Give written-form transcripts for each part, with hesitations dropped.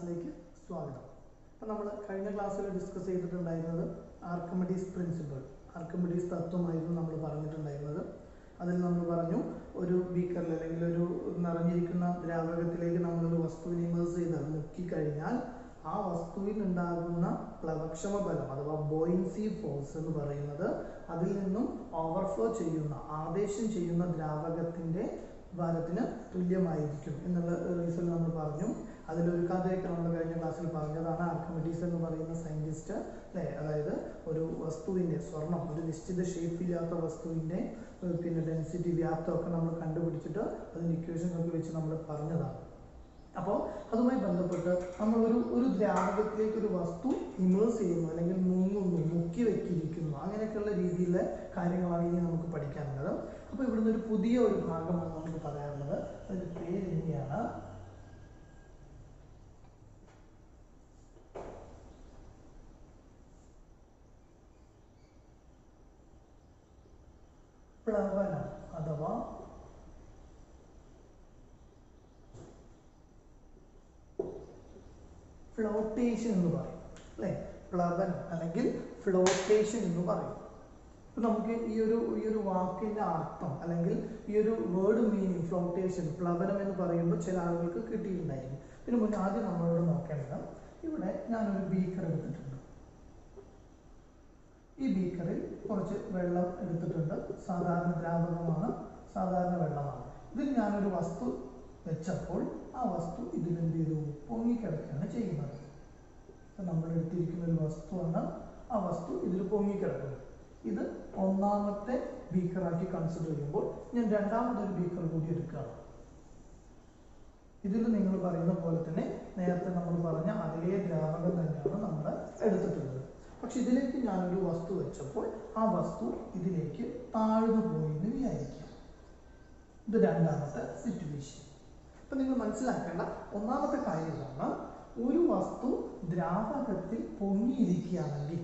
ക്ലാസ്സിലേക്ക് സ്വാഗതം. അപ്പോൾ നമ്മൾ കഴിഞ്ഞ ക്ലാസ്സിൽ ഡിസ്കസ് ചെയ്തിട്ടുണ്ടായിരുന്നത് ആർക്കിമിഡീസ് പ്രിൻസിപ്പിൾ, ആർക്കിമിഡീസ് തത്വമായിരുന്നു നമ്മൾ പറഞ്ഞിട്ടുണ്ടായിരുന്നത്. അതിൽ നമ്മൾ പറഞ്ഞു, ഒരു ബീക്കറിൽ അല്ലെങ്കിൽ ഒരു നിറഞ്ഞിരിക്കുന്ന ദ്രാവകത്തിലേക്ക് നമ്മളൊരു വസ്തുവിനെ ഇമേഴ്സ് ചെയ്താൽ, മുക്കിക്കഴിഞ്ഞാൽ ആ വസ്തുവിൽ ഉണ്ടാകുന്ന പ്ലവക്ഷമ ബലം അഥവാ ബോയിൻസി ഫോഴ്സ് എന്ന് പറയുന്നത് അതിൽ നിന്നും ഓവർഫ്ലോ ചെയ്യുന്ന, ആദേശം ചെയ്യുന്ന ദ്രാവകത്തിൻ്റെ ഭാരത്തിന് തുല്യമായിരിക്കും എന്നുള്ള റീസൺ നമ്മൾ പറഞ്ഞു. അതിലൊരു കഥയൊക്കെ നമ്മൾ കഴിഞ്ഞ ക്ലാസ്സിൽ പറഞ്ഞതാണ്. ആർക്കിമിഡീസ് എന്ന് പറയുന്ന സയൻറ്റിസ്റ്റ് അല്ലേ, അതായത് ഒരു വസ്തുവിൻ്റെ, സ്വർണം, ഒരു നിശ്ചിത ഷേപ്പില്ലാത്ത വസ്തുവിൻ്റെ പിന്നെ ഡെൻസിറ്റി, വ്യാപ്തമൊക്കെ നമ്മൾ കണ്ടുപിടിച്ചിട്ട് അതിൻ്റെ ഇക്വേഷൻസ് ഒക്കെ വെച്ച് നമ്മൾ പറഞ്ഞതാണ്. അപ്പോൾ അതുമായി ബന്ധപ്പെട്ട് നമ്മൾ ഒരു ദ്രാവകത്തിലേക്ക് ഒരു വസ്തു ഇമേഴ്സ് ചെയ്യുന്നു അല്ലെങ്കിൽ മുങ്ങുന്നു, മുക്കി വെക്കിയിരിക്കുന്നു, അങ്ങനെയൊക്കെയുള്ള രീതിയിലെ കാര്യങ്ങളാണ് ഇനി നമുക്ക് പഠിക്കാനുള്ളത്. അപ്പോൾ ഇവിടുന്ന് ഒരു പുതിയ ഒരു ഭാഗമാണ് നമുക്ക് പറയാനുള്ളത്. അതിൻ്റെ പേര് എങ്ങനെയാണ്? പ്ലവനം അഥവാ ഫ്ലോട്ടേഷൻ എന്ന് പറയും അല്ലേ. പ്ലവനം അല്ലെങ്കിൽ ഫ്ലോട്ടേഷൻ എന്ന് പറയും. ഇപ്പം നമുക്ക് ഈ ഒരു വാക്കിൻ്റെ അർത്ഥം അല്ലെങ്കിൽ ഈ ഒരു വേർഡ് മീനിങ് ഫ്ലോട്ടേഷൻ, പ്ലവനം എന്ന് പറയുമ്പോൾ ചില ആളുകൾക്ക് കിട്ടിയിട്ടുണ്ടായിരിക്കും. പിന്നെ മുന്നേ ആദ്യം നമ്മളോട് നോക്കേണ്ടത്, ഇവിടെ ഞാനൊരു ബീക്കർ എടുത്തിട്ടുണ്ട്. ഈ ബീക്കറിൽ കുറച്ച് വെള്ളം എടുത്തിട്ടുണ്ട്. സാധാരണ ദ്രാവകമാണ്, സാധാരണ വെള്ളമാണ്. ഇതിൽ ഞാനൊരു വസ്തു വെച്ചപ്പോൾ ആ വസ്തു ഇതിലെന്ത് ചെയ്തു? പൊങ്ങിക്കിടക്കുകയാണ് ചെയ്യുന്നത്. നമ്മൾ എടുത്തിരിക്കുന്ന ഒരു വസ്തുവാണ്, ആ വസ്തു ഇതിൽ പൊങ്ങിക്കിടക്കുന്നത്. ഇത് ഒന്നാമത്തെ ബീക്കറാക്കി കൺസിഡർ ചെയ്യുമ്പോൾ ഞാൻ രണ്ടാമതൊരു ബീക്കർ കൂടി എടുക്കുകയാണ്. ഇതിൽ നിങ്ങൾ പറയുന്ന പോലെ തന്നെ നേരത്തെ നമ്മൾ പറഞ്ഞ അതേ ദ്രാവകം തന്നെയാണ് നമ്മൾ എടുത്തിട്ടുള്ളത്. പക്ഷെ ഇതിലേക്ക് ഞാനൊരു വസ്തു വെച്ചപ്പോൾ ആ വസ്തു ഇതിലേക്ക് താഴ്ന്നു പോയി എന്ന് വിചാരിക്കാം. ഇത് രണ്ടാമത്തെ സിറ്റുവേഷൻ. അപ്പം നിങ്ങൾ മനസ്സിലാക്കേണ്ട ഒന്നാമത്തെ കാര്യമാണ്, ഒരു വസ്തു ദ്രാവകത്തിൽ പൊങ്ങിയിരിക്കുകയാണെങ്കിൽ,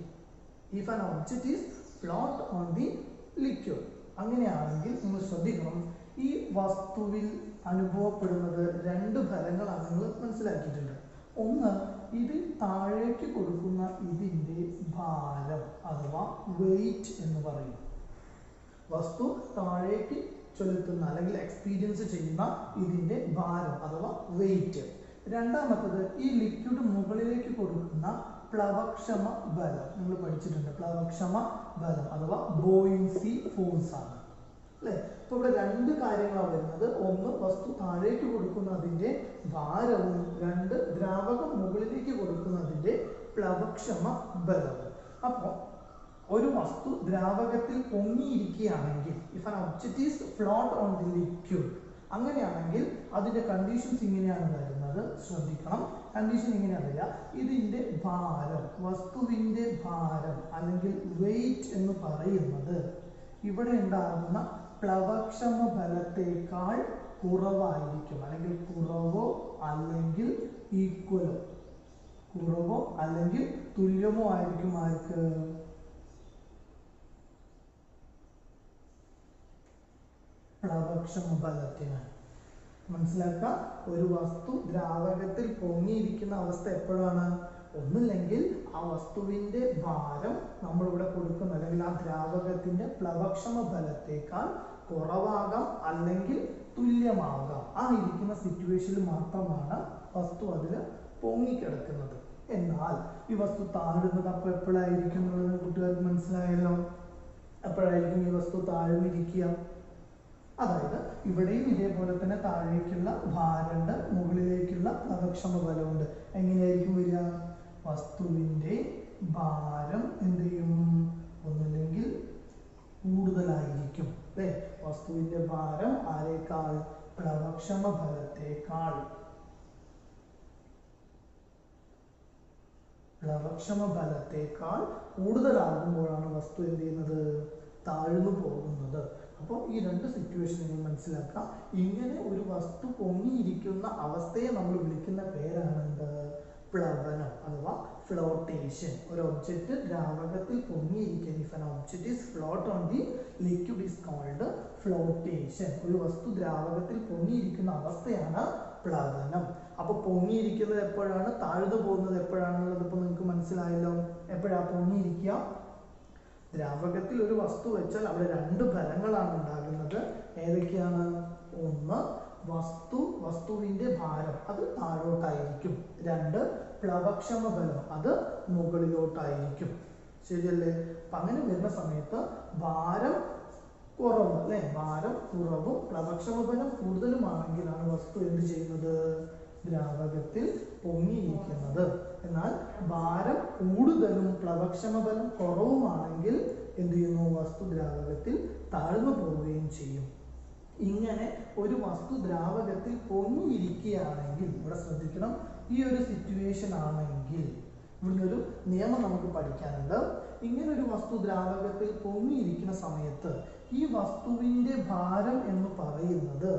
if an object is float on the liquid, അങ്ങനെയാണെങ്കിൽ നിങ്ങൾ ശ്രദ്ധിക്കണം, ഈ വസ്തുവിൽ അനുഭവപ്പെടുന്നത് രണ്ട് ഫലങ്ങളാണ് നിങ്ങൾ മനസ്സിലാക്കിയിട്ടുണ്ട്. ഒന്ന്, ഇതിൽ താഴേക്ക് കൊടുക്കുന്ന ഇതിൻ്റെ ഭാരം അഥവാ വെയിറ്റ് എന്ന് പറയും. വസ്തു താഴേക്ക് ചെലുത്തുന്ന അല്ലെങ്കിൽ എക്സ്പീരിയൻസ് ചെയ്യുന്ന ഇതിൻ്റെ ഭാരം അഥവാ വെയിറ്റ്. രണ്ടാമത്തത്, ഈ ലിക്വിഡ് മുകളിലേക്ക് കൊടുക്കുന്ന പ്ലവക്ഷമ ബലം. നിങ്ങൾ പഠിച്ചിട്ടുണ്ട്, പ്ലവക്ഷമ ബലം അഥവാ ബോയിൻസി ഫോഴ്സ് ആണ് അല്ലേ. അപ്പോൾ ഇവിടെ രണ്ട് കാര്യങ്ങളാണ് വരുന്നത്. ഒന്ന്, വസ്തു താഴേക്ക് കൊടുക്കുന്നതിൻ്റെ ഭാരവും, രണ്ട്, ദ്രാവകം മുകളിലേക്ക് കൊടുക്കുന്നതിൻ്റെ പ്ലവക്ഷമ ബലവും. അപ്പോൾ ഒരു വസ്തു ദ്രാവകത്തിൽ പൊങ്ങിയിരിക്കുകയാണെങ്കിൽ, if an object is float on the liquid, അങ്ങനെയാണെങ്കിൽ അതിൻ്റെ കണ്ടീഷൻസ് ഇങ്ങനെയാണ് വരുന്നത്. ശ്രദ്ധിക്കണം, കണ്ടീഷൻ ഇങ്ങനെയാണ് വരിക. ഇതിൻ്റെ ഭാരം, വസ്തുവിൻ്റെ ഭാരം അല്ലെങ്കിൽ വെയിറ്റ് എന്ന് പറയുന്നത് ഇവിടെ ഉണ്ടാകുന്ന പ്ലവക്ഷമ ബലത്തേക്കാൾ കുറവായിരിക്കും, അല്ലെങ്കിൽ കുറവോ അല്ലെങ്കിൽ ഈക്വലോ, കുറവോ അല്ലെങ്കിൽ തുല്യമോ ആയിരിക്കും ആർക്ക്? പ്ലവക്ഷമ ബലത്തിന്. മനസ്സിലാക്കുക, ഒരു വസ്തു ദ്രാവകത്തിൽ പൊങ്ങിയിരിക്കുന്ന അവസ്ഥ എപ്പോഴാണ്? ഒന്നില്ലെങ്കിൽ ആ വസ്തുവിൻ്റെ ഭാരം നമ്മളിവിടെ കൊടുക്കുന്ന അല്ലെങ്കിൽ ആ ദ്രാവകത്തിൻ്റെ പ്ലവക്ഷമ ബലത്തേക്കാൾ കുറവാകാം അല്ലെങ്കിൽ തുല്യമാകാം. ആ ഇരിക്കുന്ന സിറ്റുവേഷനിൽ മാത്രമാണ് വസ്തു അതിൽ പൊങ്ങിക്കിടക്കുന്നത്. എന്നാൽ ഈ വസ്തു താഴുന്നത് അപ്പോൾ എപ്പോഴായിരിക്കും എന്നുള്ളത് കൂട്ടുകാർക്ക് മനസ്സിലായല്ലോ. എപ്പോഴായിരിക്കും ഈ വസ്തു താഴ്ന്നിരിക്കുക? അതായത് ഇവിടെയും ഇതേപോലെ തന്നെ താഴേക്കുള്ള ഭാരമുണ്ട്, മുകളിലേക്കുള്ള പ്ലവക്ഷമ ബലമുണ്ട്. എങ്ങനെയായിരിക്കും വരിക? വസ്തുവിൻ്റെ ഭാരം എന്ത് ചെയ്യും? ഒന്നില്ലെങ്കിൽ കൂടുതലായിരിക്കും അല്ലേ. വസ്തുവിൻ്റെ ഭാരം ആരേക്കാൾ? പ്ലവക്ഷമ ബലത്തേക്കാൾ. പ്ലവക്ഷമ ബലത്തേക്കാൾ കൂടുതലാകുമ്പോഴാണ് വസ്തു എന്ത് ചെയ്യുന്നത്? താഴ്ന്നു പോകുന്നത്. അപ്പോൾ ഈ രണ്ട് സിറ്റുവേഷൻ നിങ്ങൾ മനസ്സിലാക്കാം. ഇങ്ങനെ ഒരു വസ്തു പൊങ്ങിയിരിക്കുന്ന അവസ്ഥയെ നമ്മൾ വിളിക്കുന്ന പേരാണ് എന്ത്? പ്ലവനം അഥവാ ഫ്ലോട്ടേഷൻ. ഒരു ഒബ്ജക്റ്റ് ദ്രാവകത്തിൽ പൊങ്ങിയിരിക്കുന്ന, if an object is float on the liquid is called flotation. ഒരു വസ്തു ദ്രാവകത്തിൽ പൊങ്ങിയിരിക്കുന്ന അവസ്ഥയാണ് പ്ലവനം. അപ്പൊ പൊങ്ങിയിരിക്കുന്നത് എപ്പോഴാണ്, താഴ്ന്നു പോകുന്നത് എപ്പോഴാണെന്നുള്ളത് ഇപ്പൊ നിങ്ങൾക്ക് മനസ്സിലായല്ലോ. എപ്പോഴാ പൊങ്ങിയിരിക്കുക? ദ്രാവകത്തിൽ ഒരു വസ്തു വെച്ചാൽ അവിടെ രണ്ട് ഫലങ്ങളാണ് ഉണ്ടാകുന്നത്. ഏതൊക്കെയാണ്? ഒന്ന്, വസ്തുവിന്റെ ഭാരം അത് താഴോട്ടായിരിക്കും. രണ്ട്, പ്ലവക്ഷമ ബലം അത് മുകളിലോട്ടായിരിക്കും. ശരിയല്ലേ? അപ്പൊ അങ്ങനെ വരുന്ന സമയത്ത് ഭാരം കുറവ് അല്ലെ, ഭാരം കുറവും പ്ലവക്ഷമ ബലം കൂടുതലുമാണെങ്കിലാണ് വസ്തു എന്ത് ചെയ്യുന്നത്? ദ്രാവകത്തിൽ പൊങ്ങിയിരിക്കുന്നത്. എന്നാൽ ഭാരം കൂടുതലും പ്ലവക്ഷമ ബലം കുറവുമാണെങ്കിൽ എന്ത് ചെയ്യുന്നു? വസ്തു ദ്രാവകത്തിൽ താഴ്ന്നു പോവുകയും ചെയ്യും. ഇങ്ങനെ ഒരു വസ്തു ദ്രാവകത്തിൽ പൊങ്ങിയിരിക്കുകയാണെങ്കിൽ, ഇവിടെ ശ്രദ്ധിക്കണം, ഈ ഒരു സിറ്റുവേഷൻ ആണെങ്കിൽ ഇവിടുന്ന് ഒരു നിയമം നമുക്ക് പഠിക്കാനുണ്ട്. ഇങ്ങനെ ഒരു വസ്തു ദ്രാവകത്തിൽ പൊങ്ങിയിരിക്കുന്ന സമയത്ത് ഈ വസ്തുവിന്റെ ഭാരം എന്ന് പറയുന്നത്,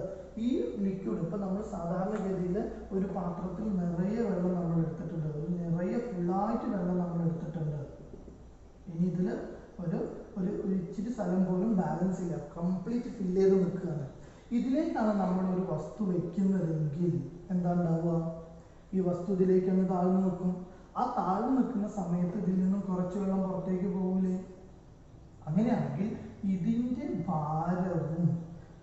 ഈ ലിക്വിഡ് ഇപ്പൊ നമ്മൾ സാധാരണഗതിയിൽ ഒരു പാത്രത്തിൽ നിറയെ വെള്ളം നമ്മൾ എടുത്തിട്ടുണ്ട്, ഒരു നിറയെ ഫുള്ളായിട്ട് വെള്ളം നമ്മൾ എടുത്തിട്ടുണ്ട്. ഇനി ഇതില് ഒരു ഇച്ചിരി സ്ഥലം പോലും ബാലൻസ് ഇല്ല, കംപ്ലീറ്റ് ഫില്ല് ചെയ്ത് നിൽക്കുകയാണ്. ഇതിലേക്കാണ് നമ്മൾ ഒരു വസ്തു വെക്കുന്നതെങ്കിൽ എന്താ ഉണ്ടാവുക? ഈ വസ്തു ഇതിലേക്ക് ഒന്ന് താഴ്ന്നു നിൽക്കും. ആ താഴ്ന്നു നിൽക്കുന്ന സമയത്ത് ഇതിൽ നിന്നും കുറച്ച് വെള്ളം പുറത്തേക്ക് പോകില്ലേ? അങ്ങനെയാണെങ്കിൽ ഇതിന്റെ ഭാരവും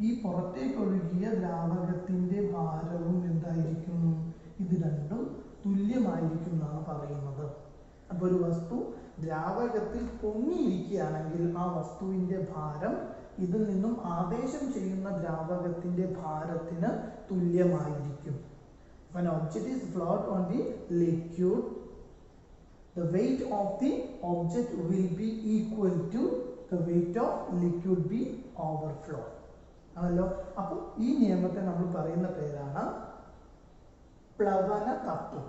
ഈ പുറത്തേക്ക് ഒഴുകിയ ദ്രാവകത്തിന്റെ ഭാരവും എന്തായിരിക്കും? ഇത് രണ്ടും തുല്യമായിരിക്കും എന്നാണ് പറയുന്നത്. അപ്പൊ ഒരു വസ്തു ദ്രാവകത്തിൽ പൊങ്ങിയിരിക്കുകയാണെങ്കിൽ ആ വസ്തുവിന്റെ ഭാരം ഇതിൽ നിന്നും ആദേശം ചെയ്യുന്ന ദ്രാവകത്തിന്റെ ഭാരത്തിന് തുല്യമായിരിക്കും. When an object is float on the liquid, the weight of the object will be equal to the weight of liquid be overflow. ആണല്ലോ. അപ്പോൾ ഈ നിയമത്തെ നമ്മൾ പറയുന്ന പേരാണ് പ്ലവന തത്വം.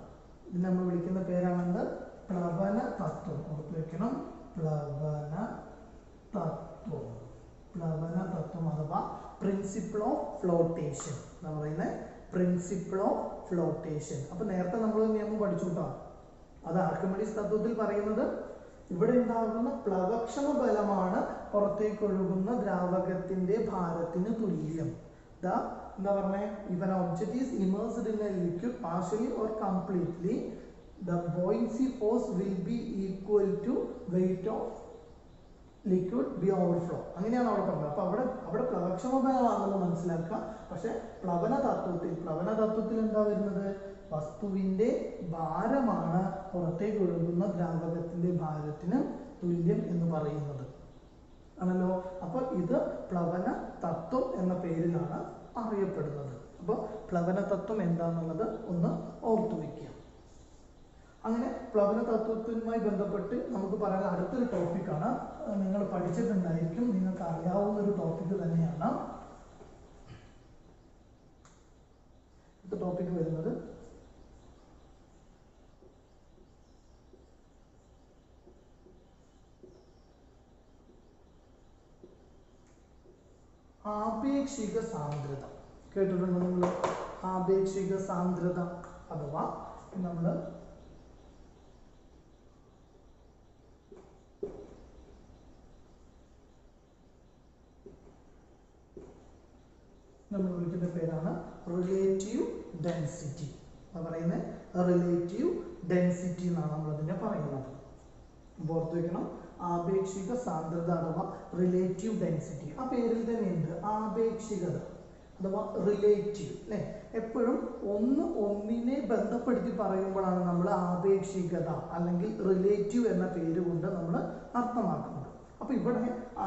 ഇത് നമ്മൾ വിളിക്കുന്ന പേരാണെന്ത്? പ്ലവന തത്വം. ഓർത്ത് വെക്കണം, പ്ലവന തത്വം. പ്ലവന തത്വം അഥവാ പ്രിൻസിപ്പിൾ ഓഫ് ഫ്ലോട്ടേഷൻ എന്ന് പറയുന്നത് പ്രിൻസിപ്പിൾ ഓഫ് ഫ്ലോട്ടേഷൻ. അപ്പൊ നേരത്തെ നമ്മൾ നിയമം പഠിച്ചു കേട്ടോ. അത് ആർക്കിമിഡീസ് തത്വത്തിൽ പറയുന്നത് ഇവിടെ ഉണ്ടാകുന്ന പ്ലവക്ഷമ ബലമാണ് പുറത്തേക്ക് ഒഴുകുന്ന ദ്രാവകത്തിന്റെ ഭാരത്തിന് തുല്യം. എന്താ പറഞ്ഞേ? If an object is immersed in a liquid partially or completely, the buoyancy force will be equal to weight of liquid be overflow. അങ്ങനെയാണ് അവിടെ പറഞ്ഞത്. അപ്പൊ അവിടെ പ്ലവക്ഷമ ബലമാണെന്ന് മനസ്സിലാക്കുക. പക്ഷെ പ്ലവന തത്വത്തിൽ എന്താ വരുന്നത്? വസ്തുവിന്റെ ഭാരമാണ് പുറത്തേക്ക് ഒഴുകുന്ന ദ്രാവകത്തിന്റെ ഭാരത്തിന് തുല്യം എന്ന് പറയുന്നത് ആണല്ലോ. അപ്പൊ ഇത് പ്ലവന തത്വം എന്ന പേരിലാണ് അറിയപ്പെടുന്നത്. അപ്പൊ പ്ലവന തത്വം എന്താണെന്നുള്ളത് ഒന്ന് ഓർത്തു വയ്ക്കുക. അങ്ങനെ പ്ലവന തത്വത്തിനുമായി ബന്ധപ്പെട്ട് നമുക്ക് പറയാൻ അടുത്തൊരു ടോപ്പിക്കാണ്, നിങ്ങൾ പഠിച്ചിട്ടുണ്ടായിരിക്കും, നിങ്ങൾക്ക് അറിയാവുന്ന ഒരു ടോപ്പിക് തന്നെയാണ്. അടുത്ത ടോപ്പിക് വരുന്നത് ആപേക്ഷിക സാന്ദ്രത. കേട്ടിട്ടുണ്ടോ നിങ്ങൾ? ആപേക്ഷിക സാന്ദ്രത അഥവാ നമ്മൾ വിളിക്കുന്ന പേരാണ് റിലേറ്റീവ് ഡെൻസിറ്റി. പറയുന്നത് റിലേറ്റീവ് ഡെൻസിറ്റി എന്നാണ് നമ്മൾ അതിനെ പറയുന്നത്. ഓർത്ത് വെക്കണം, ആപേക്ഷിക സാന്ദ്രത അഥവാ റിലേറ്റീവ് ഡെൻസിറ്റി. ആ പേരിൽ തന്നെ ഉണ്ട് ആപേക്ഷികത അഥവാ റിലേറ്റീവ് അല്ലെ. എപ്പോഴും ഒന്നിനെ ബന്ധപ്പെടുത്തി പറയുമ്പോഴാണ് നമ്മൾ ആപേക്ഷികത അല്ലെങ്കിൽ റിലേറ്റീവ് എന്ന പേര് കൊണ്ട് നമ്മൾ അർത്ഥമാക്കുന്നത്. അപ്പൊ ഇവിടെ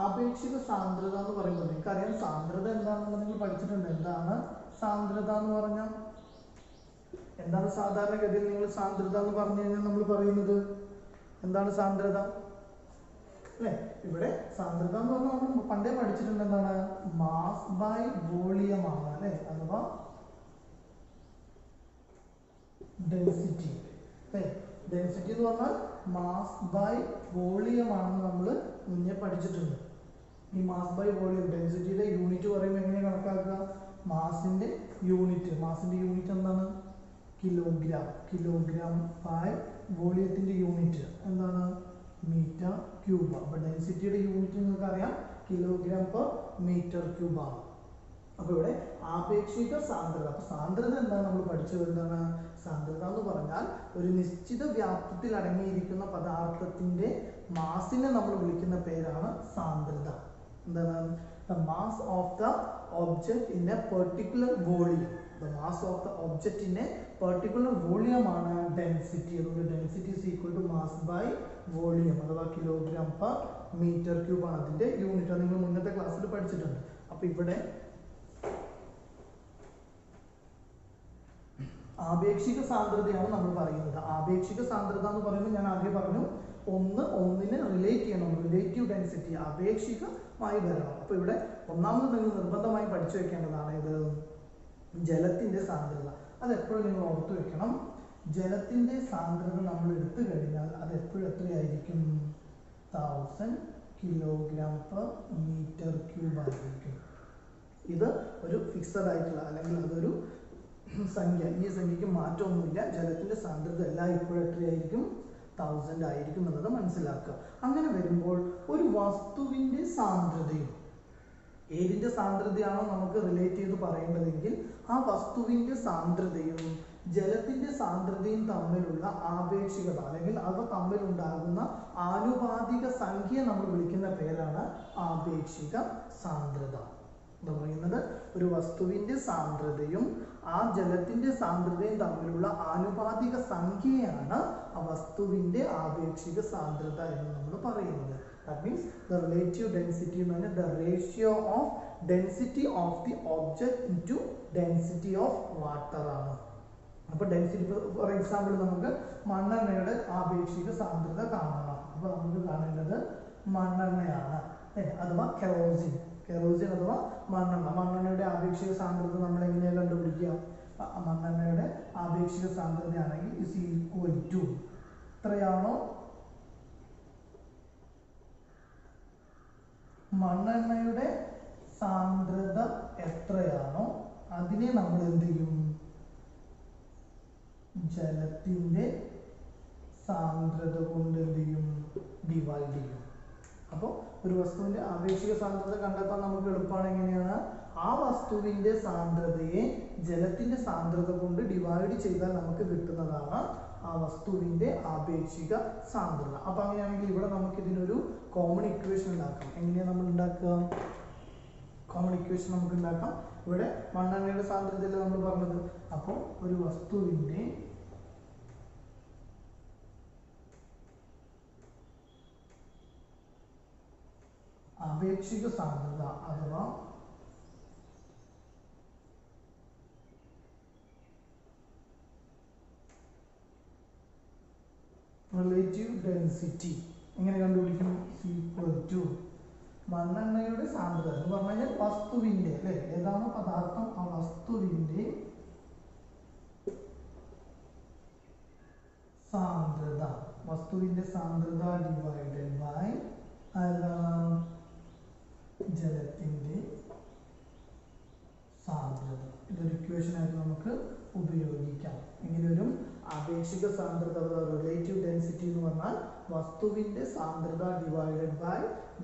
ആപേക്ഷിക സാന്ദ്രത എന്ന് പറയുമ്പോൾ നിങ്ങൾക്കറിയാം സാന്ദ്രത എന്താണെന്ന് നിങ്ങൾ പഠിച്ചിട്ടുണ്ട്. എന്താണ് സാന്ദ്രത എന്ന് പറഞ്ഞാൽ? എന്താണ് സാധാരണഗതിയിൽ നിങ്ങൾ സാന്ദ്രത എന്ന് പറഞ്ഞു കഴിഞ്ഞാൽ നമ്മൾ പറയുന്നത് എന്താണ് സാന്ദ്രത അല്ലെ? ഇവിടെ സാന്ദ്രത എന്ന് പറഞ്ഞാൽ നമ്മൾ പണ്ടേ പഠിച്ചിട്ടുണ്ട്. എന്താണ്? മാസ് ബൈ വോളിയം ആണ് അല്ലെ, അഥവാ ഡെൻസിറ്റി അല്ലെ. ഡെൻസിറ്റി എന്ന് പറഞ്ഞാൽ മാസ് ബൈ വോളിയം ആണെന്ന് നമ്മൾ മുന്നേ പഠിച്ചിട്ടുണ്ട്. ഈ മാസ് ബൈ വോളിയം ഡെൻസിറ്റിയുടെ യൂണിറ്റ് പറയുമ്പോൾ എങ്ങനെ കണക്കാക്കുക? മാസിന്റെ യൂണിറ്റ് എന്താണ്? കിലോഗ്രാം ബൈ വോളിയത്തിന്റെ യൂണിറ്റ് എന്താണ്? Metre cube. അപ്പൊ ഡെൻസിറ്റിയുടെ യൂണിറ്റ് നിങ്ങൾക്ക് അറിയാം, കിലോഗ്രാം പെർ മീറ്റർ ക്യൂബ് ആണ്. അപ്പോൾ ഇവിടെ ആപേക്ഷിക സാന്ദ്രത. അപ്പോൾ സാന്ദ്രത എന്താണ് നമ്മൾ പഠിച്ചത്? എന്താണ് സാന്ദ്രത എന്ന് പറഞ്ഞാൽ ഒരു നിശ്ചിത വ്യാപ്തത്തിൽ അടങ്ങിയിരിക്കുന്ന പദാർത്ഥത്തിന്റെ മാസിനെ നമ്മൾ വിളിക്കുന്ന പേരാണ് സാന്ദ്രത. എന്താണ്? The mass of the object in a particular volume. The mass of the object in a particular volume ആണ് ഡെൻസിറ്റി. അതുകൊണ്ട് density is equal to mass by volume അഥവാ കിലോഗ്രാം പെർ മീറ്റർ ക്യൂബ് ആണ് അതിന്റെ യൂണിറ്റ്. നിങ്ങൾ മുന്നത്തെ ക്ലാസ്സിൽ പഠിച്ചിട്ടുണ്ട്. അപ്പോൾ ഇവിടെ ആപേക്ഷിക സാന്ദ്രതയാണ് നമ്മൾ പറയുന്നത്. ആപേക്ഷിക സാന്ദ്രത എന്ന് പറയുമ്പോൾ ഞാൻ ആദ്യം പറഞ്ഞു ഒന്നിനെ റിലേറ്റ് ചെയ്യണം, റിലേറ്റീവ് ഡെൻസിറ്റി ആപേക്ഷികമായി വരണം. അപ്പോൾ ഇവിടെ ഒന്നാമത് നിങ്ങൾ നിർബന്ധമായി പഠിച്ചു വെക്കേണ്ടതാണ് ഇത് ജലത്തിന്റെ സാന്ദ്രത. അത് എപ്പോഴും നിങ്ങൾ ഓർത്തു വെക്കണം. ജലത്തിന്റെ സാന്ദ്രത നമ്മൾ എടുത്തു കഴിഞ്ഞാൽ അത് എപ്പോഴും എത്രയായിരിക്കും? 1000 കിലോഗ്രാം പെർ മീറ്റർ ക്യൂബ് ആയിരിക്കും. ഇത് ഒരു ഫിക്സഡ് ആയിട്ടുള്ള അല്ലെങ്കിൽ അതൊരു സംഖ്യ. ഈ സംഖ്യക്ക് മാറ്റമൊന്നുമില്ല. ജലത്തിന്റെ സാന്ദ്രത എല്ലാം ഇപ്പോഴും എത്രയായിരിക്കും? 1000 ആയിരിക്കും എന്നുള്ളത് മനസ്സിലാക്കുക. അങ്ങനെ വരുമ്പോൾ ഒരു വസ്തുവിന്റെ സാന്ദ്രതയും ഏതിന്റെ സാന്ദ്രതയാണോ നമുക്ക് റിലേറ്റ് ചെയ്ത് പറയേണ്ടതെങ്കിൽ ആ വസ്തുവിന്റെ സാന്ദ്രതയും ജലത്തിന്റെ സാന്ദ്രതയും തമ്മിലുള്ള ആപേക്ഷികത അല്ലെങ്കിൽ അവ തമ്മിലുണ്ടാകുന്ന ആനുപാതിക സംഖ്യ നമ്മൾ വിളിക്കുന്ന പേരാണ് ആപേക്ഷിക സാന്ദ്രത. എന്താ പറയുന്നത്? ഒരു വസ്തുവിന്റെ സാന്ദ്രതയും ആ ജലത്തിന്റെ സാന്ദ്രതയും തമ്മിലുള്ള ആനുപാതിക സംഖ്യയാണ് ആ വസ്തുവിന്റെ ആപേക്ഷിക സാന്ദ്രത എന്ന് നമ്മൾ പറയുന്നത്. That means the relative density എന്ന് പറഞ്ഞാൽ the ratio of density of the object into density of water ആണ്. അപ്പോൾ ഡെൻസിറ്റി ഫോർ എക്സാമ്പിൾ നമുക്ക് മണ്ണെണ്ണയുടെ ആപേക്ഷിക സാന്ദ്രത കാണണം. അപ്പോൾ നമുക്ക് കാണേണ്ടത് മണ്ണെണ്ണയാണ് അഥവാ കെറോസിൻ. കെറോസിൻ അഥവാ മണ്ണെണ്ണയുടെ ആപേക്ഷിക സാന്ദ്രത നമ്മൾ എങ്ങനെയാണ് കണ്ടുപിടിക്കുക? മണ്ണെണ്ണയുടെ ആപേക്ഷിക സാന്ദ്രതയാണെങ്കിൽ ഇസ് ഈക്വൽ ടു എത്രയാണോ മണ്ണെണ്ണയുടെ സാന്ദ്രത എത്രയാണോ അതിനെ നമ്മൾ എന്ത് ചെയ്യും? ജലത്തിന്റെ സാന്ദ്രത കൊണ്ട് എന്ത് ചെയ്യും? ഡിവൈഡ് ചെയ്യും. അപ്പോൾ ഒരു വസ്തുവിന്റെ ആപേക്ഷിക സാന്ദ്രത കണ്ടെത്താൻ നമുക്ക് എളുപ്പമാണ്. എങ്ങനെയാണ്? ആ വസ്തുവിന്റെ സാന്ദ്രതയെ ജലത്തിന്റെ സാന്ദ്രത കൊണ്ട് ഡിവൈഡ് ചെയ്താൽ നമുക്ക് കിട്ടുന്നതാണ് ആ വസ്തുവിന്റെ ആപേക്ഷിക സാന്ദ്രത. അപ്പൊ അങ്ങനെയാണെങ്കിൽ ഇവിടെ നമുക്ക് ഇതിനൊരു കോമൺ ഇക്വേഷൻ ഉണ്ടാക്കാം. എങ്ങനെയാണ് നമ്മൾ ഉണ്ടാക്കുക? കോമൺ ഇക്വേഷൻ നമുക്ക് ഉണ്ടാക്കാം. ഇവിടെ മണ്ണെണ്ണയുടെ സാന്ദ്രതയല്ലേ നമ്മൾ പറഞ്ഞത്. അപ്പോൾ ഒരു വസ്തുവിന്റെ ആപേക്ഷിക സാന്ദ്രത അഥവാ റിലേറ്റീവ് ഡെൻസിറ്റി എങ്ങനെ കണ്ടുപിടിക്കും? ഈക്വൽ ടു മണ്ണെണ്ണയുടെ സാന്ദ്രത എന്ന് പറഞ്ഞു കഴിഞ്ഞാൽ വസ്തുവിന്റെ അല്ലെ ഏതാണോ പദാർത്ഥം ആ വസ്തുവിന്റെ സാന്ദ്രത ഡിവൈഡഡ് ബൈ ജലത്തിന്റെ സാന്ദ്രത. ഇതൊരു ഇക്വേഷൻ ആയിട്ട് നമുക്ക് ഉപയോഗിക്കാം. ഇങ്ങനെ ഒരു ആപേക്ഷിക സാന്ദ്രത റിലേറ്റീവ് ഡെൻസിറ്റി എന്ന് പറഞ്ഞാൽ വസ്തുവിന്റെ സാന്ദ്രത ഡിവൈഡഡ് ബൈ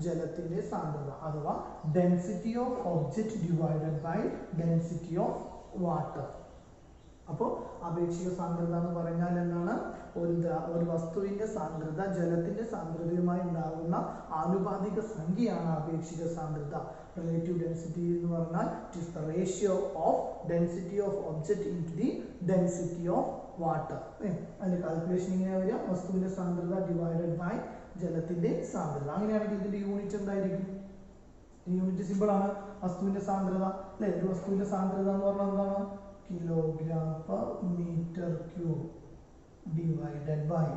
ജലത്തിന്റെ സാന്ദ്രത അഥവാ density of object divided by density of water. അപ്പോൾ ആപേക്ഷിക സാന്ദ്രത എന്ന് പറഞ്ഞാൽ എന്താണ്? ഒരു വസ്തുവിന്റെ സാന്ദ്രത ജലത്തിന്റെ സാന്ദ്രതയുമായി ഉണ്ടാകുന്ന ആനുപാതിക സംഖ്യയാണ് ആപേക്ഷിക സാന്ദ്രത. റിലേറ്റീവ് ഡെൻസിറ്റി എന്ന് പറഞ്ഞാൽ it is the ratio of density of object into the density of water. അതിന്റെ കാൽക്കുലേഷൻ ഇങ്ങനെ വരിക: വസ്തുവിന്റെ സാന്ദ്രത ഡിവൈഡഡ് ബൈ ജലത്തിന്റെ സാന്ദ്രത. അങ്ങനെയാണെങ്കിൽ ഇതിന്റെ യൂണിറ്റ് എന്തായിരിക്കും? യൂണിറ്റ് സിമ്പിൾ ആണ്. വസ്തുവിന്റെ സാന്ദ്രത അല്ലെ. ഒരു വസ്തുവിന്റെ സാന്ദ്രത എന്ന് പറഞ്ഞാൽ എന്താണ്? Kilogram per metre cube divided by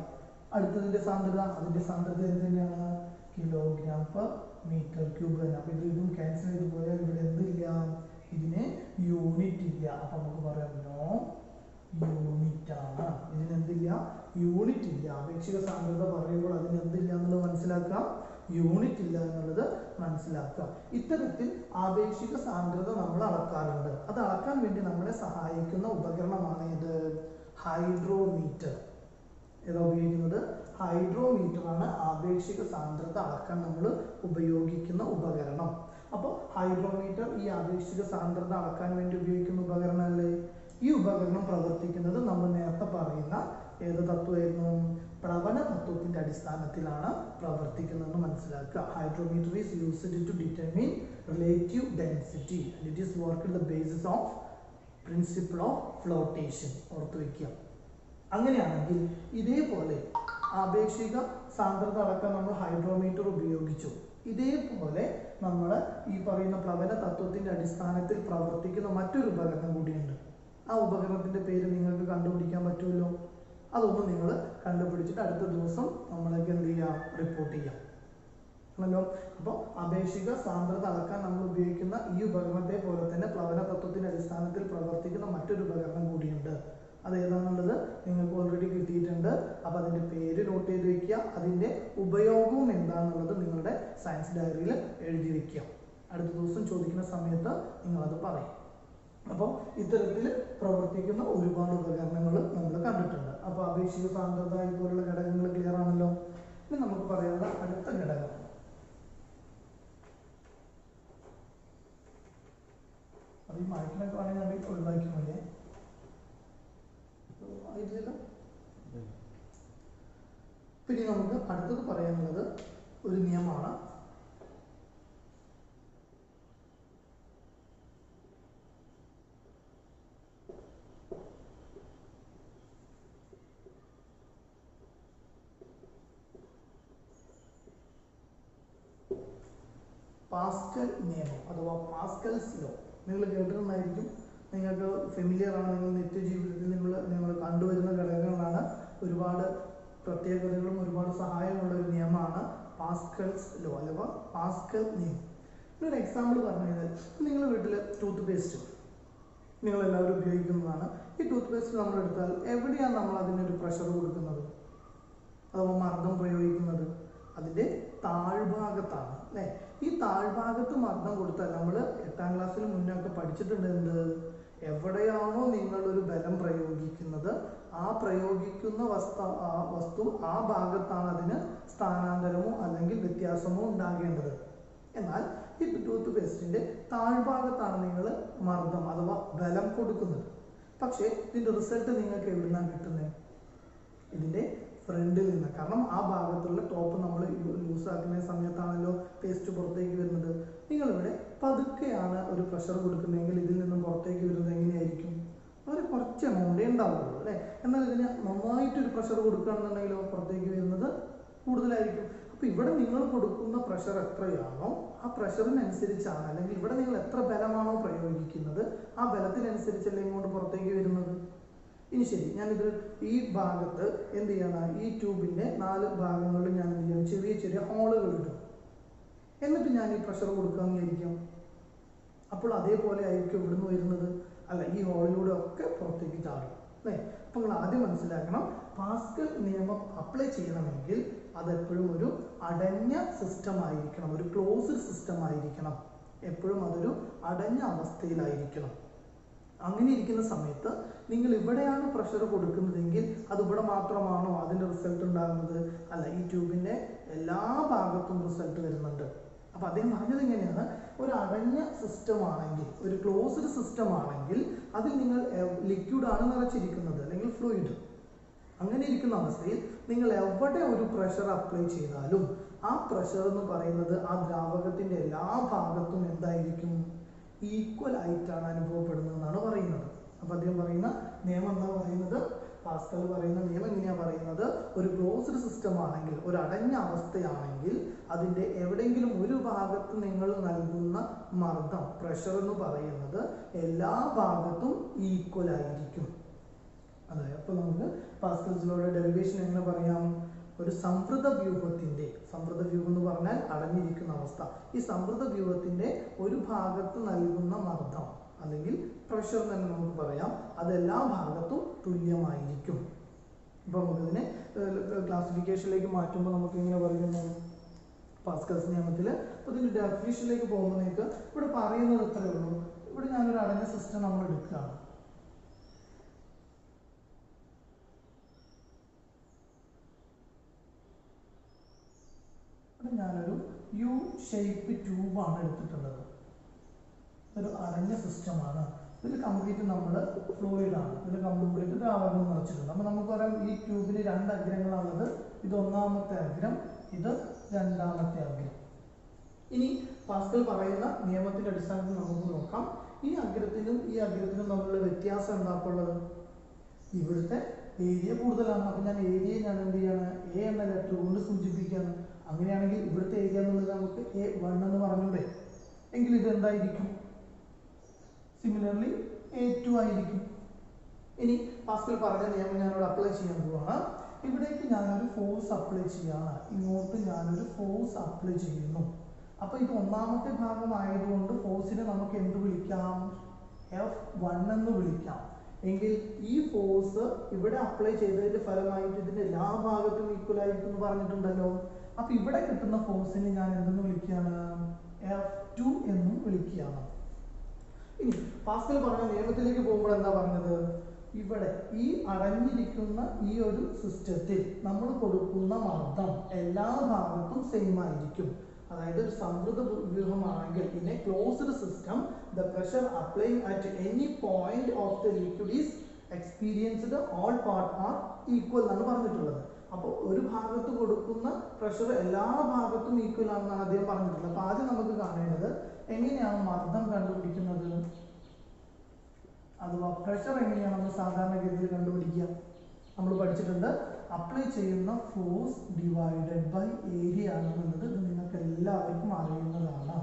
അടുത്തതിന്റെ സാന്ദ്രത. അതിന്റെ സാന്ദ്രത എന്ത് തന്നെയാണ്? കിലോഗ്രാം പെർ മീറ്റർ ക്യൂബ് തന്നെ. അപ്പൊ ഇതും ക്യാൻസൽ ചെയ്ത് പോയാൽ ഇവിടെ എന്തില്ല? ഇതിന് യൂണിറ്റ് ഇല്ല. അപ്പൊ നമുക്ക് പറയാം നോ യൂണിറ്റ് ആണ്. ഇതിന് എന്തില്ല? യൂണിറ്റ് ഇല്ല. ആപേക്ഷിക സാന്ദ്രത പറയുമ്പോൾ അതിന് എന്തില്ല എന്നുള്ളത് മനസ്സിലാക്കാം. യൂണിറ്റ് ഇല്ല എന്നുള്ളത് മനസ്സിലാക്കുക. ഇത്തരത്തിൽ ആപേക്ഷിക സാന്ദ്രത നമ്മൾ അളക്കാറുണ്ട്. അത് അളക്കാൻ വേണ്ടി നമ്മളെ സഹായിക്കുന്ന ഉപകരണമാണ് ഇത് ഹൈഡ്രോമീറ്റർ. ഏതാ ഉപയോഗിക്കുന്നത്? ഹൈഡ്രോമീറ്റർ ആണ് ആപേക്ഷിക സാന്ദ്രത അളക്കാൻ നമ്മൾ ഉപയോഗിക്കുന്ന ഉപകരണം. അപ്പോൾ ഹൈഡ്രോമീറ്റർ ഈ ആപേക്ഷിക സാന്ദ്രത അളക്കാൻ വേണ്ടി ഉപയോഗിക്കുന്ന ഉപകരണമല്ലേ? ഈ ഉപകരണം പ്രവർത്തിക്കുന്നത് നമ്മൾ നേരത്തെ പറയുന്ന ഏത് തത്വമായിരുന്നു? പ്രവണ തത്വത്തിന്റെ അടിസ്ഥാനത്തിലാണ് പ്രവർത്തിക്കുന്നതെന്ന് മനസ്സിലാക്കുക. Hydrometer is used to determine relative density and it is worked the basis of principle of flotation. ഓർത്തു വയ്ക്കുക. അങ്ങനെയാണെങ്കിൽ ഇതേപോലെ ആപേക്ഷിക സാന്ദ്രത അളക്കാൻ നമ്മൾ ഹൈഡ്രോമീറ്റർ ഉപയോഗിച്ചു. ഇതേപോലെ നമ്മൾ ഈ പറയുന്ന പ്ലവന തത്വത്തിന്റെ അടിസ്ഥാനത്തിൽ പ്രവർത്തിക്കുന്ന മറ്റൊരു ഉപകരണം കൂടിയുണ്ട്. ആ ഉപകരണത്തിന്റെ പേര് നിങ്ങൾക്ക് കണ്ടുപിടിക്കാൻ പറ്റുമല്ലോ. അതൊന്ന് നിങ്ങൾ കണ്ടുപിടിച്ചിട്ട് അടുത്ത ദിവസം നമ്മളൊക്കെ എന്ത് ചെയ്യാം? റിപ്പോർട്ട് ചെയ്യാം ആണല്ലോ. അപ്പോൾ ആപേക്ഷിക സാന്ദ്രത അളക്കാൻ നമ്മൾ ഉപയോഗിക്കുന്ന ഈ ഉപകരണത്തെ പോലെ തന്നെ പ്ലവന തത്വത്തിന്റെ അടിസ്ഥാനത്തിൽ പ്രവർത്തിക്കുന്ന മറ്റൊരു ഉപകരണം കൂടിയുണ്ട്. അത് ഏതാണുള്ളത് നിങ്ങൾക്ക് ഓൾറെഡി കിട്ടിയിട്ടുണ്ട്. അപ്പോൾ അതിന്റെ പേര് നോട്ട് ചെയ്ത് വെക്കുക. അതിന്റെ ഉപയോഗവും എന്താണെന്നുള്ളത് നിങ്ങളുടെ സയൻസ് ഡയറിയിൽ എഴുതി വെക്കുക. അടുത്ത ദിവസം ചോദിക്കുന്ന സമയത്ത് നിങ്ങളത് പറയും. അപ്പോൾ ഇത്തരത്തിൽ പ്രവർത്തിക്കുന്ന ഒരുപാട് ഉപകരണങ്ങൾ നമ്മൾ കണ്ടിട്ടുണ്ട്. അപ്പോൾ ആപേക്ഷിക സാന്ദ്രത ഇതുപോലുള്ള ഘടകങ്ങൾ ക്ലിയർ ആണല്ലോ. ഇനി നമുക്ക് പറയാനുള്ള അടുത്ത ഘടകം അത് ഈ മായ്ക്കണൊക്കെ വേണമെങ്കിൽ ഒഴിവാക്കി മതിയേ. പിന്നെ നമുക്ക് അടുത്തത് പറയാനുള്ളത് ഒരു നിയമമാണ്. പാസ്കൽ നിയമം അഥവാ പാസ്കൽസ് ലോ. നിങ്ങൾ കേട്ടിട്ടുണ്ടായിരിക്കും. നിങ്ങൾക്ക് ഫെമിലിയർ ആണ്. നിങ്ങൾ നിത്യജീവിതത്തിൽ നിങ്ങൾ കണ്ടുവരുന്ന ഘടകങ്ങളാണ്. ഒരുപാട് പ്രത്യേകതകളും ഒരുപാട് സഹായമുള്ള ഒരു നിയമമാണ് പാസ്കൽസ് ലോ അഥവാ പാസ്കൽ നിയമം. ഒരു എക്സാമ്പിൾ പറഞ്ഞു കഴിഞ്ഞാൽ നിങ്ങളുടെ വീട്ടിൽ ടൂത്ത് പേസ്റ്റ് നിങ്ങളെല്ലാവരും ഉപയോഗിക്കുന്നതാണ്. ഈ ടൂത്ത് പേസ്റ്റ് നമ്മൾ എടുത്താൽ എവിടെയാണ് നമ്മൾ അതിനൊരു പ്രഷർ കൊടുക്കുന്നത് അഥവാ മർദ്ദം പ്രയോഗിക്കുന്നത്? അതിൻ്റെ താഴ്ഭാഗത്താണ് അല്ലേ? ഈ താഴ്ഭാഗത്ത് മർദ്ദം കൊടുത്താൽ നമ്മൾ 8ാം ക്ലാസ്സിൽ മുന്നൊക്കെ പഠിച്ചിട്ടുണ്ട്. എന്ത്? എവിടെയാണോ നിങ്ങളൊരു ബലം പ്രയോഗിക്കുന്നത് ആ പ്രയോഗിക്കുന്ന വസ്തു ആ ഭാഗത്താണ് അതിന് സ്ഥാനാന്തരമോ അല്ലെങ്കിൽ വ്യത്യാസമോ ഉണ്ടാകേണ്ടത്. എന്നാൽ ഈ ടൂത്ത് പേസ്റ്റിന്റെ താഴ്ഭാഗത്താണ് നിങ്ങൾ മർദ്ദം അഥവാ ബലം കൊടുക്കുന്നത്. പക്ഷേ ഇതിന്റെ റിസൾട്ട് നിങ്ങൾക്ക് എവിടുന്നാണ് കിട്ടുന്നത്? ഇതിന്റെ ഫ്രണ്ടിൽ നിന്ന്. കാരണം ആ ഭാഗത്തുള്ള ടോപ്പ് നമ്മൾ ലൂസ് ആക്കുന്ന സമയത്താണല്ലോ പേസ്റ്റ് പുറത്തേക്ക് വരുന്നത്. നിങ്ങളിവിടെ പതുക്കെയാണ് ഒരു പ്രഷർ കൊടുക്കുന്നതെങ്കിൽ ഇതിൽ നിന്നും പുറത്തേക്ക് വരുന്നത് എങ്ങനെയായിരിക്കും? വളരെ കുറച്ച് എമൗണ്ടേ ഉണ്ടാവുള്ളൂ അല്ലേ? എന്നാൽ ഇതിന് നന്നായിട്ടൊരു പ്രഷർ കൊടുക്കുകയാണെന്നുണ്ടെങ്കിലോ പുറത്തേക്ക് വരുന്നത് കൂടുതലായിരിക്കും. അപ്പോൾ ഇവിടെ നിങ്ങൾ കൊടുക്കുന്ന പ്രഷർ എത്രയാണോ ആ പ്രഷറിനനുസരിച്ചാണ്, അല്ലെങ്കിൽ ഇവിടെ നിങ്ങൾ എത്ര ബലമാണോ പ്രയോഗിക്കുന്നത് ആ ബലത്തിനനുസരിച്ചല്ലേ ഇങ്ങോട്ട് പുറത്തേക്ക് വരുന്നത്. ഇനി ശരി, ഞാനിത് ഈ ഭാഗത്ത് എന്ത് ചെയ്യണം? ഈ ട്യൂബിന്റെ 4 ഭാഗങ്ങളിൽ ഞാൻ എന്ത് ചെയ്യണം? ചെറിയ ചെറിയ ഹോളുകൾ ഇടും. എന്നിട്ട് ഞാൻ ഈ പ്രഷർ കൊടുക്കാമെന്ന് വിചാരിക്കാം. അപ്പോൾ അതേപോലെ ആയിരിക്കും ഇവിടുന്ന് വരുന്നത് അല്ല, ഈ ഹോളിലൂടെ ഒക്കെ പുറത്തേക്ക് ചാടും അല്ലേ? അപ്പൊ നിങ്ങൾ ആദ്യം മനസ്സിലാക്കണം, പാസ്കൽ നിയമം അപ്ലൈ ചെയ്യണമെങ്കിൽ അതെപ്പോഴും ഒരു അടഞ്ഞ സിസ്റ്റം ആയിരിക്കണം, ഒരു ക്ലോസ്ഡ് സിസ്റ്റം ആയിരിക്കണം. എപ്പോഴും അതൊരു അടഞ്ഞ അവസ്ഥയിലായിരിക്കണം. അങ്ങനെ ഇരിക്കുന്ന സമയത്ത് നിങ്ങൾ ഇവിടെയാണ് പ്രഷർ കൊടുക്കുന്നതെങ്കിൽ അത് ഇവിടെ മാത്രമാണോ അതിന്റെ റിസൾട്ട് ഉണ്ടാകുന്നത്? അല്ല, ഈ ട്യൂബിന്റെ എല്ലാ ഭാഗത്തും റിസൾട്ട് വരുന്നുണ്ട്. അപ്പൊ അദ്ദേഹം പറഞ്ഞത് എങ്ങനെയാണ്? ഒരു അടഞ്ഞ സിസ്റ്റം ആണെങ്കിൽ, ഒരു ക്ലോസ്ഡ് സിസ്റ്റം ആണെങ്കിൽ അതിൽ നിങ്ങൾ ലിക്വിഡ് ആണ് നിറച്ചിരിക്കുന്നത് അല്ലെങ്കിൽ ഫ്ലൂയിഡ്. അങ്ങനെ ഇരിക്കുന്ന അവസ്ഥയിൽ നിങ്ങൾ എവിടെ ഒരു പ്രഷർ അപ്ലൈ ചെയ്താലും ആ പ്രഷർ എന്ന് പറയുന്നത് ആ ദ്രാവകത്തിന്റെ എല്ലാ ഭാഗത്തും എന്തായിരിക്കും? ഈക്വൽ ആയിട്ടാണ് അനുഭവപ്പെടുന്നതെന്നാണ് പറയുന്നത്. അപ്പൊ അദ്ദേഹം പറയുന്ന നിയമം എന്താ പറയുന്നത്? പാസ്കൽ പറയുന്ന നിയമം എങ്ങനെയാ പറയുന്നത്? ഒരു ക്ലോസ്ഡ് സിസ്റ്റം ആണെങ്കിൽ, ഒരു അടഞ്ഞ അവസ്ഥയാണെങ്കിൽ അതിന്റെ എവിടെയെങ്കിലും ഒരു ഭാഗത്ത് നിങ്ങൾ നൽകുന്ന മർദ്ദം, പ്രഷർ എന്ന് പറയുന്നത് എല്ലാ ഭാഗത്തും ഈക്വൽ ആയിരിക്കും. അതെ. അപ്പൊ നമുക്ക് പാസ്കൽസ് ലോയുടെ ഡെറിവേഷൻ എങ്ങനെ പറയാം? ഒരു സംവൃത വ്യൂഹത്തിന്റെ, സംവൃത വ്യൂഹം എന്ന് പറഞ്ഞാൽ അടഞ്ഞിരിക്കുന്ന അവസ്ഥ, ഈ സംവൃത വ്യൂഹത്തിന്റെ ഒരു ഭാഗത്ത് നൽകുന്ന മർദ്ദം അല്ലെങ്കിൽ പ്രഷർ തന്നെ നമുക്ക് പറയാം, അതെല്ലാ ഭാഗത്തും തുല്യമായിരിക്കും. ഇപ്പൊ നമുക്കിതിനെ ക്ലാസിഫിക്കേഷനിലേക്ക് മാറ്റുമ്പോൾ നമുക്ക് എങ്ങനെ പറയുന്നു? പാസ്കൽസ് നിയമത്തിൽ ഇതിന്റെ ഡെഫിനിഷനിലേക്ക് പോകുമ്പോഴേക്ക് ഇവിടെ പറയുന്നത് എത്രയേ ഉള്ളൂ? ഇവിടെ ഞാനൊരു അടഞ്ഞ സിസ്റ്റം നമ്മൾ എടുക്കുകയാണ്. ഞാനൊരു യു ഷേപ്പ് ട്യൂബാണ് എടുത്തിട്ടുള്ളത്. ഒരു അടഞ്ഞ സിസ്റ്റമാണ്. ഇതിൽ കംപ്ലീറ്റ് നമ്മൾ ഫ്ലൂയിഡാണ്. ഇതിൽ കംപ്ലീറ്റ് ദ്രാവകം നിറച്ചിട്ടുണ്ട്. അപ്പോൾ നമുക്ക് പറയാം ഈ ട്യൂബിന് 2 അഗ്രങ്ങളാണുള്ളത്. ഇത് ഒന്നാമത്തെ അഗ്രം, ഇത് രണ്ടാമത്തെ അഗ്രം. ഇനി പാസ്കൽ പറയുന്ന നിയമത്തിന്റെ അടിസ്ഥാനത്തിൽ നമുക്ക് നോക്കാം. ഈ അഗ്രത്തിനും ഈ അഗ്രത്തിനും തമ്മിലുള്ള വ്യത്യാസം എന്താ ഉള്ളത്? ഇവിടുത്തെ ഏരിയ കൂടുതലാണ്. അപ്പം ഞാൻ ഏരിയയെ ഞാൻ എന്ത് ചെയ്യാണ്? എ എന്ന ലെറ്റർ കൊണ്ട് സൂചിപ്പിക്കുകയാണ്. അങ്ങനെയാണെങ്കിൽ ഇവിടുത്തെ ഏരിയ എന്നുള്ളത് നമുക്ക് A1 എന്ന് പറഞ്ഞൂടെ? എങ്കിൽ ഇത് എന്തായിരിക്കും? സിമിലർലി A2 ആയിരിക്കും. ഇനി പാസ്കൽ പറഞ്ഞ നിയമം ഞാനിവിടെ അപ്ലൈ ചെയ്യാൻ പോവാണ്. ഇവിടേക്ക് ഞാനൊരു ഫോഴ്സ് അപ്ലൈ ചെയ്യാണ്. ഇങ്ങോട്ട് ഞാനൊരു ഫോഴ്സ് അപ്ലൈ ചെയ്യുന്നു. അപ്പോൾ ഇത് ഒന്നാമത്തെ ഭാഗമായതുകൊണ്ട് ഫോഴ്സിനെ നമുക്ക് എന്ത് വിളിക്കാം? F1 എന്ന് വിളിക്കാം. എങ്കിൽ ഈ ഫോഴ്സ് ഇവിടെ അപ്ലൈ ചെയ്തതിന്റെ ഫലമായിട്ട് ഇതിന്റെ എല്ലാ ഭാഗത്തും ഈക്വൽ ആയിരിക്കും എന്ന് പറഞ്ഞിട്ടുണ്ടല്ലോ. അപ്പൊ ഇവിടെ കിട്ടുന്ന ഫോഴ്സിനെ ഞാൻ എന്തെന്ന് വിളിക്കുകയാണ്? F2 എന്നും വിളിക്കുകയാണ്. ഇനി പാസ്കൽ പറഞ്ഞ നിയമത്തിലേക്ക് പോകുമ്പോൾ എന്താ പറഞ്ഞത്? ഇവിടെ ഈ അടഞ്ഞിരിക്കുന്ന ഈ ഒരു സിസ്റ്റത്തിൽ നമ്മൾ കൊടുക്കുന്ന മർദ്ദം എല്ലാ ഭാഗത്തും സെയിം ആയിരിക്കും. അതായത് ഒരു സംവൃത വ്യൂഹമാണെങ്കിൽ in a closed system the pressure applying at any point of the liquid is experienced all parts are equal എന്നാണ് പറഞ്ഞിട്ടുള്ളത്. അപ്പോൾ ഒരു ഭാഗത്ത് കൊടുക്കുന്ന പ്രഷർ എല്ലാ ഭാഗത്തും ഈക്വൽ ആണെന്നാണ് അദ്ദേഹം പറഞ്ഞിട്ടുള്ളത്. അപ്പോൾ ആദ്യം നമുക്ക് കാണേണ്ടത് എങ്ങനെയാണ് മർദ്ദം കണ്ടുപിടിക്കുന്നത്, അഥവാ പ്രഷർ എങ്ങനെയാണ് നമ്മൾ സാധാരണഗതിയിൽ കണ്ടുപിടിക്കുക? നമ്മൾ പഠിച്ചിട്ടുണ്ട് അപ്ലൈ ചെയ്യുന്ന ഫോഴ്സ് ഡിവൈഡഡ് ബൈ ഏരിയ ആണെന്നുള്ളത്. ഇത് നിങ്ങൾക്ക് എല്ലാവർക്കും അറിയുന്നതാണ്.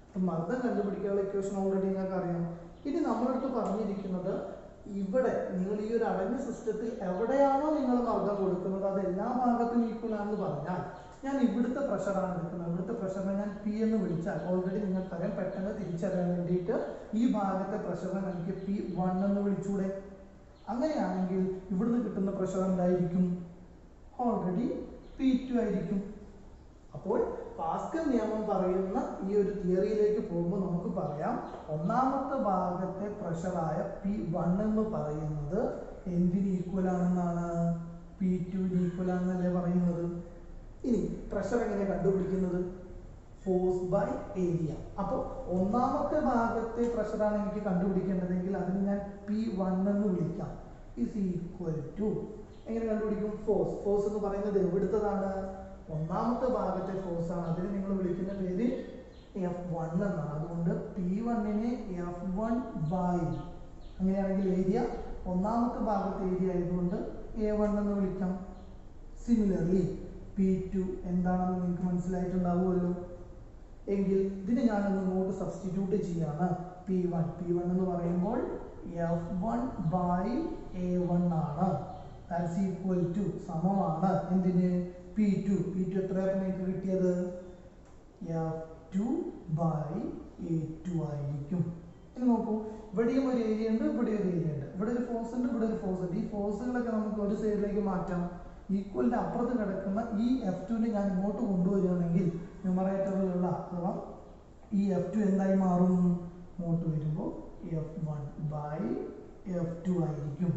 അപ്പം മർദ്ദം കണ്ടുപിടിക്കാനുള്ള ഇക്വേഷൻ ഓൾറെഡി നിങ്ങൾക്ക് അറിയാം. ഇനി നമ്മളടുത്ത് പറഞ്ഞിരിക്കുന്നത് ഇവിടെ നിങ്ങൾ ഈ ഒരു അടഞ്ഞ സിസ്റ്റത്തിൽ എവിടെയാണോ നിങ്ങൾ മർദ്ദം കൊടുക്കുന്നത് അത് എല്ലാ ഭാഗത്തും ഈക്വൽ ആണെന്ന് പറഞ്ഞാൽ ഞാൻ ഇവിടുത്തെ പ്രഷറാണ് എടുക്കുന്നത്. ഇവിടുത്തെ പ്രഷറിനെ ഞാൻ P എന്ന് വിളിച്ചാൽ ഓൾറെഡി നിങ്ങൾക്കറിയാം. പെട്ടെന്ന് തിരിച്ചറിയാൻ വേണ്ടിയിട്ട് ഈ ഭാഗത്തെ പ്രഷറിനെ എനിക്ക് P1 എന്ന് വിളിച്ചൂടെ? അങ്ങനെയാണെങ്കിൽ ഇവിടുന്ന് കിട്ടുന്ന പ്രഷർ എന്തായിരിക്കും? ഓൾറെഡി P2 ആയിരിക്കും. അപ്പോൾ പാസ്കൽ നിയമം പറയുന്ന ഈ ഒരു തിയറിയിലേക്ക് പോകുമ്പോൾ നമുക്ക് പറയാം ഒന്നാമത്തെ ഭാഗത്തെ പ്രഷറായ P1 എന്ന് പറയുന്നത് എന്തിന് ഈക്വൽ ആണെന്നാണ്? P2 ഈക്വൽ ആണെന്നല്ലേ പറയുന്നത്. ഇനി പ്രഷർ എങ്ങനെ കണ്ടുപിടിക്കുന്നത്? Force by area. അപ്പോൾ ഒന്നാമത്തെ ഭാഗത്തെ പ്രഷറാണ് എനിക്ക് കണ്ടുപിടിക്കേണ്ടതെങ്കിൽ അതിന് ഞാൻ P1 എന്ന് വിളിക്കാം. ഇസ് ഈക്വൽ ടു എങ്ങനെ കണ്ടുപിടിക്കും? ഫോഴ്സ് എന്ന് പറയുന്നത് എവിടുത്തതാണ്? ഒന്നാമത്തെ ഭാഗത്തെ ഫോഴ്സ് ആണ്. അതിന് നിങ്ങൾ വിളിക്കുന്ന പേര് F1 എന്നാണ്. അതുകൊണ്ട് P1നെ F1 ബൈ, അങ്ങനെയാണെങ്കിൽ ഏരിയ ഒന്നാമത്തെ ഭാഗത്തെ ഏരിയ ആയതുകൊണ്ട് A1 എന്ന് വിളിക്കാം. സിമിലർലി P2 എന്താണെന്ന് നിങ്ങൾക്ക് മനസ്സിലായിട്ടുണ്ടാവുമല്ലോ. എങ്കിൽ ഇതിന് ഞാനൊന്ന് ഇങ്ങോട്ട് സബ്സ്റ്റിറ്റ്യൂട്ട് ചെയ്യാണ്. P1 എന്ന് പറയുമ്പോൾ F1 ബൈ A1 ആണ്. ദാറ്റ്സ് ഈക്വൽ ടു സമമാണ് എന്തിന്? P2 എത്രയാണ് നിങ്ങൾക്ക് കിട്ടിയത്? F2 ബൈ A2 ആയിരിക്കും. ഇനി നോക്കൂ, ഇവിടെയും ഒരു ഏരിയ ഉണ്ട്, ഇവിടെ ഒരു ഏരിയ ഉണ്ട്, ഇവിടെ ഒരു ഫോഴ്സ് ഉണ്ട്, ഇവിടെ ഒരു ഫോഴ്സ് ഉണ്ട്. ഈ ഫോഴ്സുകളൊക്കെ നമുക്ക് ഒരു സൈഡിലേക്ക് മാറ്റാം. ഈക്വലിന്റെ അപ്പുറത്ത് കിടക്കുന്ന ഈ F2നെ ഞാൻ ഇങ്ങോട്ട് കൊണ്ടുവരികയാണെങ്കിൽ ന്യൂമറേറ്ററിലുള്ള അഥവാ ഈ F2 എന്തായി മാറും? ഇങ്ങോട്ട് വരുമ്പോൾ F1 ബൈ F2 ആയിരിക്കും.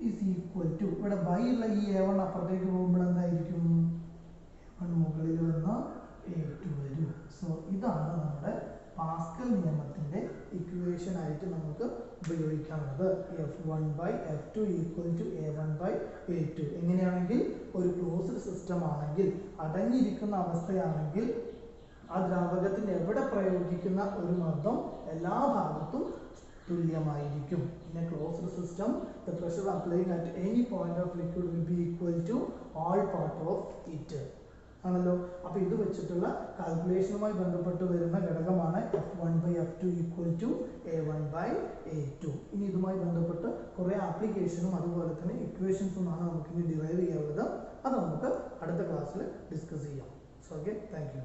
ഈസ് ഈക്വൽ ടു ഇവിടെ ബൈ ഉള്ള ഈ A1 അപ്പുറത്തേക്ക് പോകുമ്പോൾ എന്തായിരിക്കും? A1 മുകളിൽ വന്ന A2 വരും. സോ ഇതാണ് നമ്മുടെ പാസ്കൽ നിയമത്തിന്റെ ഇക്വേഷൻ ആയിട്ട് നമുക്ക് ഉപയോഗിക്കാവുന്നത്. F1 by F2 equal to A1 by A2. എങ്ങനെയാണെങ്കിൽ ഒരു ക്ലോസ്ഡ് സിസ്റ്റം ആണെങ്കിൽ, അടങ്ങിയിരിക്കുന്ന അവസ്ഥയാണെങ്കിൽ ആ ദ്രാവകത്തിന് എവിടെ പ്രയോഗിക്കുന്ന ഒരു മർദ്ദം എല്ലാ ഭാഗത്തും തുല്യമായിരിക്കും. In a closed system, the pressure applied at any point of liquid will be equal to all part of it. ആണല്ലോ. അപ്പോൾ ഇത് വെച്ചിട്ടുള്ള കാൽക്കുലേഷനുമായി ബന്ധപ്പെട്ട് വരുന്ന ഘടകമാണ് F1 by F2 equal to A1 by A2. ഇനി ഇതുമായി ബന്ധപ്പെട്ട് കുറേ ആപ്ലിക്കേഷനും അതുപോലെ തന്നെ ഇക്വേഷൻസുമാണ് നമുക്ക് ഇനി ഡിറൈവ് ചെയ്യാനുള്ളത്. അത് നമുക്ക് അടുത്ത ക്ലാസ്സിൽ ഡിസ്കസ് ചെയ്യാം. So okay, thank you.